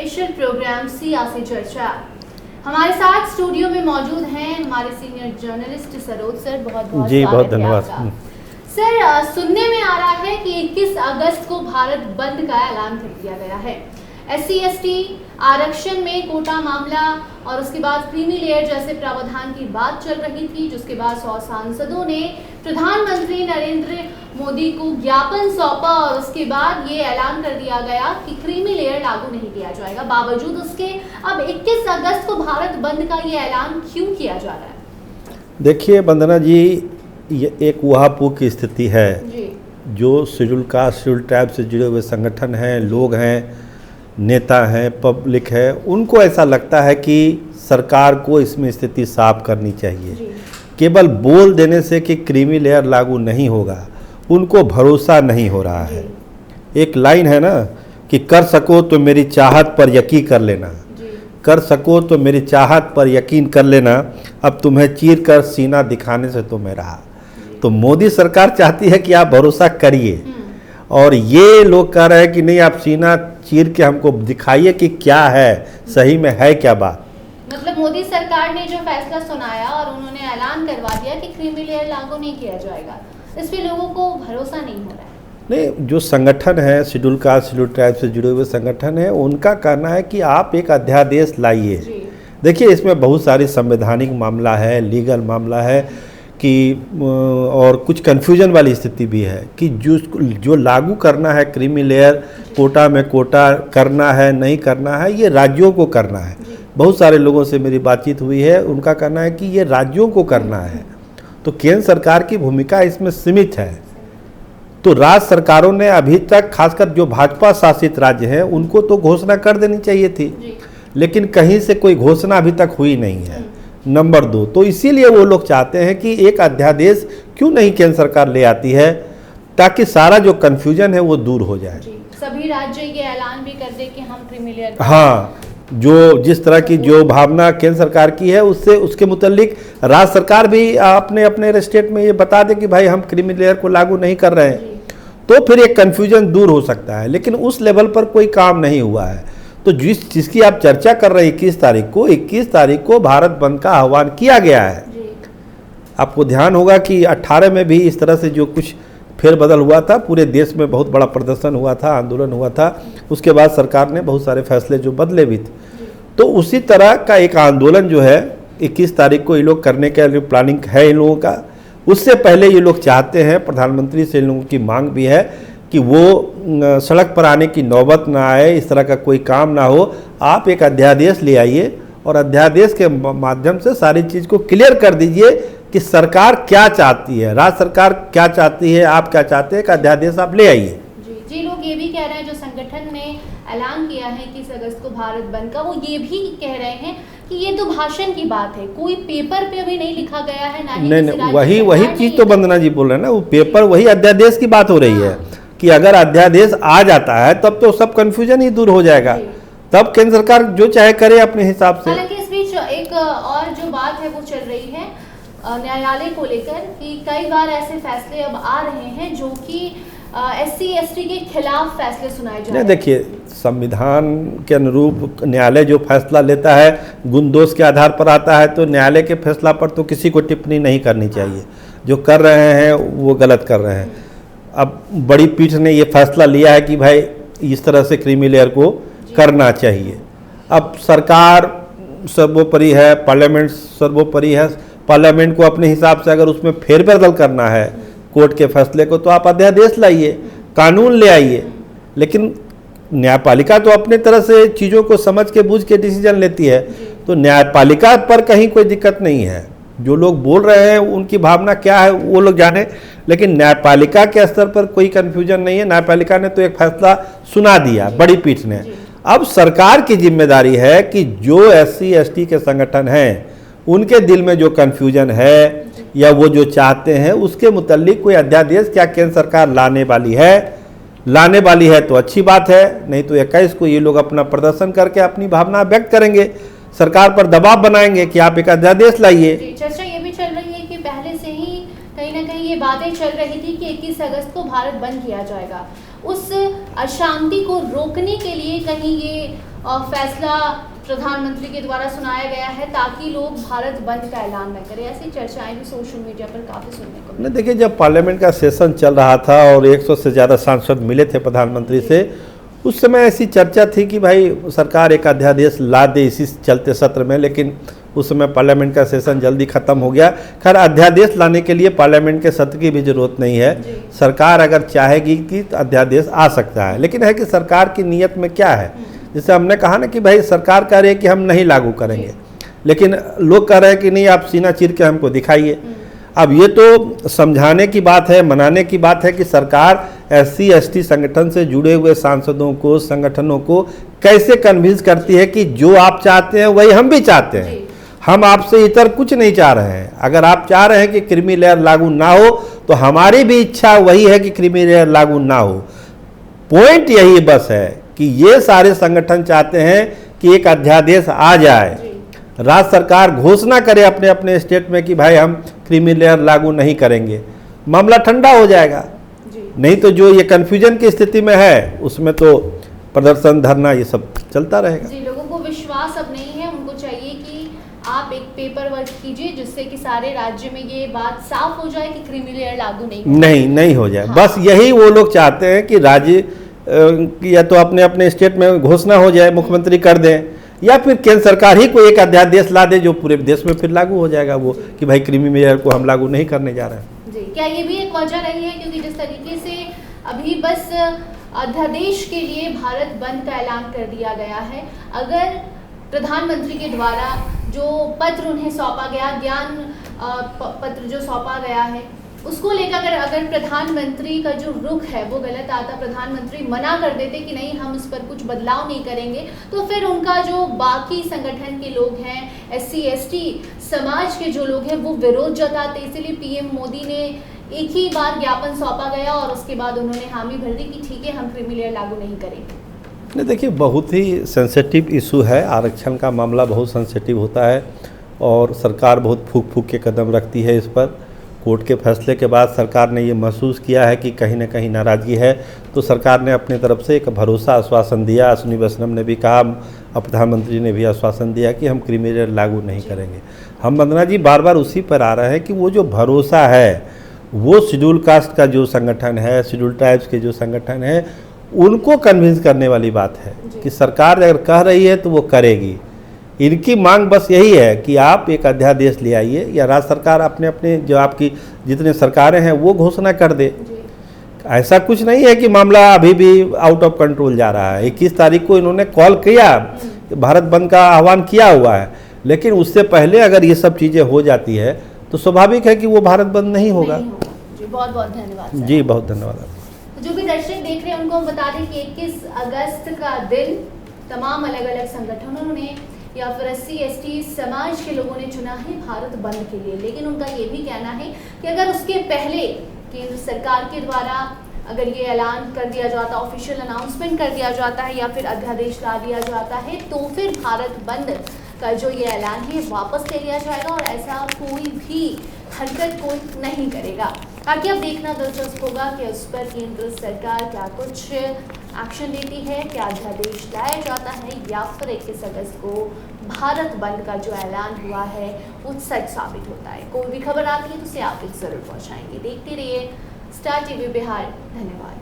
Special programme सियासी चर्चा। हमारे साथ स्टूडियो में मौजूद हैं हमारे सीनियर जर्नलिस्ट सरोज सर। बहुत बहुत धन्यवाद सर। सुनने में आ रहा है कि 21 अगस्त को भारत बंद का ऐलान कर दिया गया है। SC/ST आरक्षण में कोटा मामला और उसके बाद क्रीमी लेयर जैसे प्रावधान की बात चल रही थी, जिसके बाद 100 सांसदों ने प्रधानमंत्री नरेंद्र मोदी को ज्ञापन सौंपा और उसके बाद ये ऐलान कर दिया गया कि क्रीमी लेयर लागू नहीं किया जाएगा। बावजूद उसके अब 21 अगस्त को भारत बंद का ये ऐलान क्यों किया जा रहा है? देखिए वंदना जी, ये एक ऊहापोह की स्थिति है जी। जो शेड्यूल कास्ट शेड्यूल ट्राइब से जुड़े हुए संगठन हैं, लोग हैं, नेता हैं, पब्लिक है, उनको ऐसा लगता है कि सरकार को इसमें स्थिति साफ करनी चाहिए। केवल बोल देने से कि क्रीमी लेयर लागू नहीं होगा, उनको भरोसा नहीं हो रहा है। एक लाइन है ना कि कर सको तो मेरी चाहत पर यकीन कर लेना, कर सको तो मेरी चाहत पर यकीन कर लेना, अब तुम्हें चीर कर सीना दिखाने से तो मैं रहा। तो मोदी सरकार चाहती है कि आप भरोसा करिए, और ये लोग कह रहे हैं कि नहीं, आप सीना चीर के हमको दिखाइए कि क्या है, सही में है क्या बात। मतलब मोदी सरकार ने जो फैसला सुनाया और उन्होंने ऐलान करवा दिया कि क्रीमी लेयर लागू नहीं किया जाएगा, इस पे लोगों को भरोसा नहीं हो रहा है। नहीं, जो संगठन है, शेड्यूल कास्ट शेड्यूल ट्राइब से जुड़े हुए संगठन है, उनका कहना है कि आप एक अध्यादेश लाइए। देखिए इसमें बहुत सारी संवैधानिक मामला है, लीगल मामला है कि और कुछ कन्फ्यूजन वाली स्थिति भी है कि जो लागू करना है क्रीमी लेयर, कोटा में कोटा करना है नहीं करना है, ये राज्यों को करना है। बहुत सारे लोगों से मेरी बातचीत हुई है, उनका कहना है कि ये राज्यों को करना है, तो केंद्र सरकार की भूमिका इसमें सीमित है। तो राज्य सरकारों ने अभी तक, खासकर जो भाजपा शासित राज्य हैं, उनको तो घोषणा कर देनी चाहिए थी, लेकिन कहीं से कोई घोषणा अभी तक हुई नहीं है। नंबर 2, तो इसीलिए वो लोग चाहते हैं कि एक अध्यादेश क्यों नहीं केंद्र सरकार ले आती है, ताकि सारा जो कन्फ्यूजन है वो दूर हो जाए। सभी राज्य ये ऐलान भी कर दे कि हम क्रीमी लेयर, हाँ, जो जिस तरह की जो भावना केंद्र सरकार की है, उससे उसके मुतालिक राज्य सरकार भी अपने अपने स्टेट में ये बता दे कि भाई हम क्रीमी लेयर को लागू नहीं कर रहे हैं, तो फिर एक कन्फ्यूजन दूर हो सकता है। लेकिन उस लेवल पर कोई काम नहीं हुआ है। तो जिसकी आप चर्चा कर रहे हैं 21 तारीख को भारत बंद का आह्वान किया गया है। आपको ध्यान होगा कि 18 में भी इस तरह से जो कुछ फेरबदल हुआ था, पूरे देश में बहुत बड़ा प्रदर्शन हुआ था, आंदोलन हुआ था, उसके बाद सरकार ने बहुत सारे फैसले जो बदले भी थे। तो उसी तरह का एक आंदोलन जो है 21 तारीख को ये लोग करने का जो प्लानिंग है इन लोगों का, उससे पहले ये लोग चाहते हैं, प्रधानमंत्री से इन लोगों की मांग भी है कि वो सड़क पर आने की नौबत ना आए, इस तरह का कोई काम ना हो, आप एक अध्यादेश ले आइए और अध्यादेश के माध्यम से सारी चीज़ को क्लियर कर दीजिए कि सरकार क्या चाहती है, राज्य सरकार क्या चाहती है, आप क्या चाहते हैं, एक अध्यादेश आप ले आइए। जी, लोग ये भी कह रहे हैं, जो संगठन ने ऐलान किया है कि 21 अगस्त को भारत बंद का, वो ये भी कह रहे हैं कि ये तो भाषण की बात है, कोई पेपर पे अभी नहीं लिखा गया है, ना ही नहीं, वही चीज़ तो वंदना जी बोल रहे हैं ना, वो पेपर, वही अध्यादेश की बात हो रही है कि अगर अध्यादेश आ जाता है तब तो सब कंफ्यूजन ही दूर हो जाएगा, तब केंद्र सरकार जो चाहे करे अपने हिसाब से। हालांकि इस बीच एक और जो बात है वो चल रही है न्यायालय को लेकर कि कई बार ऐसे फैसले अब आ रहे हैं जो कि SC/ST के खिलाफ फैसले सुनाए जा रहे हैं। देखिए, संविधान के अनुरूप न्यायालय जो फैसला लेता है गुण दोष के आधार पर आता है, तो न्यायालय के फैसला पर तो किसी को टिप्पणी नहीं करनी चाहिए। जो कर रहे हैं वो गलत कर रहे हैं। अब बड़ी पीठ ने ये फैसला लिया है कि भाई इस तरह से क्रीमी लेयर को करना चाहिए। अब सरकार सर्वोपरि है, पार्लियामेंट सर्वोपरि है, पार्लियामेंट को अपने हिसाब से अगर उसमें फेरबदल करना है कोर्ट के फैसले को, तो आप अध्यादेश लाइए, कानून ले आइए। लेकिन न्यायपालिका तो अपने तरह से चीज़ों को समझ के बूझ के डिसीजन लेती है, तो न्यायपालिका पर कहीं कोई दिक्कत नहीं है। जो लोग बोल रहे हैं उनकी भावना क्या है वो लोग जाने, लेकिन न्यायपालिका के स्तर पर कोई कन्फ्यूजन नहीं है। न्यायपालिका ने तो एक फैसला सुना दिया, बड़ी पीठ ने। अब सरकार की जिम्मेदारी है कि जो SC/ST के संगठन हैं उनके दिल में जो कन्फ्यूजन है या वो जो चाहते हैं उसके मुतालिक कोई अध्यादेश क्या केंद्र सरकार लाने वाली है तो अच्छी बात है, नहीं तो 21 को ये लोग अपना प्रदर्शन करके अपनी भावना व्यक्त करेंगे, सरकार पर दबाव बनाएंगे कि आप एक अध्यादेश लाइए। चर्चा ये भी चल रही है कि पहले से ही कहीं ना कहीं ये बातें चल रही थी कि 21 अगस्त को भारत बंद किया जाएगा, उस अशांति को रोकने के लिए कहीं ये फैसला प्रधानमंत्री के द्वारा सुनाया गया है ताकि लोग भारत बंद का ऐलान न करें? ऐसी चर्चाएं भी सोशल मीडिया पर काफ़ी सुनने को नहीं, देखिए जब पार्लियामेंट का सेशन चल रहा था और 100 से ज़्यादा सांसद मिले थे प्रधानमंत्री से, उस समय ऐसी चर्चा थी कि भाई सरकार एक अध्यादेश ला दे इसी चलते सत्र में, लेकिन उस समय पार्लियामेंट का सेशन जल्दी ख़त्म हो गया। खैर अध्यादेश लाने के लिए पार्लियामेंट के सत्र की भी जरूरत नहीं है, सरकार अगर चाहेगी कि अध्यादेश आ सकता है, लेकिन है कि सरकार की नीयत में क्या है। जैसे हमने कहा ना कि भाई सरकार कह रही है कि हम नहीं लागू करेंगे, लेकिन लोग कह रहे हैं कि नहीं आप सीना चीर के हमको दिखाइए। अब ये तो समझाने की बात है, मनाने की बात है कि सरकार SC/ST संगठन से जुड़े हुए सांसदों को, संगठनों को कैसे कन्विंस करती है कि जो आप चाहते हैं वही हम भी चाहते हैं, हम आपसे इतर कुछ नहीं चाह रहे हैं। अगर आप चाह रहे हैं कि क्रीमी लेयर लागू ना हो तो हमारी भी इच्छा वही है कि क्रीमी लेयर लागू ना हो। पॉइंट यही बस है कि ये सारे संगठन चाहते हैं कि एक अध्यादेश आ जाए, राज्य सरकार घोषणा करे अपने अपने स्टेट में कि भाई हम क्रीमी लेयर लागू नहीं करेंगे, मामला ठंडा हो जाएगा। नहीं तो जो ये कन्फ्यूजन की स्थिति में है उसमें तो प्रदर्शन, धरना ये सब चलता रहेगा। जी, लोगों को विश्वास अब नहीं है, उनको चाहिए कि आप एक पेपर वर्क कीजिए जिससे कि सारे राज्य में ये बात साफ हो जाए कि क्रीमी लेयर लागू नहीं हो जाए। हाँ। बस यही वो लोग चाहते हैं कि राज्य या तो अपने अपने स्टेट में घोषणा हो जाए, मुख्यमंत्री कर दें, या फिर केंद्र सरकार ही कोई एक अध्यादेश ला दे जो पूरे देश में फिर लागू हो जाएगा वो कि भाई क्रीमी लेयर को हम लागू नहीं करने जा रहे हैं। जी, क्या ये भी एक वजह रही है क्योंकि जिस तरीके से अभी बस अध्यादेश के लिए भारत बंद का ऐलान कर दिया गया है, अगर प्रधानमंत्री के द्वारा जो पत्र उन्हें सौंपा गया, ज्ञान पत्र जो सौंपा गया है, उसको लेकर अगर प्रधानमंत्री का जो रुख है वो गलत आता, प्रधानमंत्री मना कर देते कि नहीं हम इस पर कुछ बदलाव नहीं करेंगे, तो फिर उनका जो बाकी संगठन के लोग हैं, SC/ST समाज के जो लोग हैं वो विरोध जताते। इसलिए PM मोदी ने एक ही बार ज्ञापन सौंपा गया और उसके बाद उन्होंने हामी भर दी कि ठीक है हम क्रीमी लेयर लागू नहीं करेंगे। नहीं, देखिए बहुत ही सेंसिटिव इशू है, आरक्षण का मामला बहुत सेंसिटिव होता है और सरकार बहुत फूक के कदम रखती है इस पर। कोर्ट के फैसले के बाद सरकार ने ये महसूस किया है कि कहीं ना कहीं नाराज़गी है, तो सरकार ने अपनी तरफ से एक भरोसा आश्वासन दिया। अश्विनी वैष्णव ने भी कहा, प्रधानमंत्री ने भी आश्वासन दिया कि हम क्रीमी लेयर लागू नहीं करेंगे। हम वंदना जी बार बार उसी पर आ रहे हैं कि वो जो भरोसा है वो शेड्यूल कास्ट का जो संगठन है, शेड्यूल ट्राइब्स के जो संगठन है, उनको कन्विंस करने वाली बात है कि सरकार अगर कह रही है तो वो करेगी। इनकी मांग बस यही है कि आप एक अध्यादेश ले आइए या राज्य सरकार अपने अपने जो आपकी जितने सरकारें हैं वो घोषणा कर दे। ऐसा कुछ नहीं है कि मामला अभी भी आउट ऑफ कंट्रोल जा रहा है। 21 तारीख को इन्होंने कॉल किया, भारत बंद का आह्वान किया हुआ है, लेकिन उससे पहले अगर ये सब चीज़ें हो जाती है तो स्वाभाविक है कि वो भारत बंद नहीं होगा। जी, बहुत बहुत धन्यवाद। जी, बहुत धन्यवाद। जो भी दर्शक देख रहे हैं उनको हम बता दें कि 21 अगस्त का दिन तमाम अलग अलग संगठनों ने या फिर SC/ST समाज के लोगों ने चुना है भारत बंद के लिए, लेकिन उनका ये भी कहना है कि अगर उसके पहले केंद्र सरकार के द्वारा अगर ये ऐलान कर दिया जाता, ऑफिशियल अनाउंसमेंट कर दिया जाता है या फिर अध्यादेश ला दिया जाता है, तो फिर भारत बंद का जो ये ऐलान है वापस ले लिया जाएगा और ऐसा कोई भी हरकत कोई नहीं करेगा। ताकि अब देखना दिलचस्प होगा कि उस पर केंद्र सरकार क्या कुछ एक्शन लेती है, क्या अध्यादेश लाया जाता है या फिर 21 अगस्त को भारत बंद का जो ऐलान हुआ है वो सच साबित होता है। कोई भी खबर आती है तो उसे आप तक जरूर पहुँचाएंगे। देखते रहिए स्टार TV बिहार। धन्यवाद।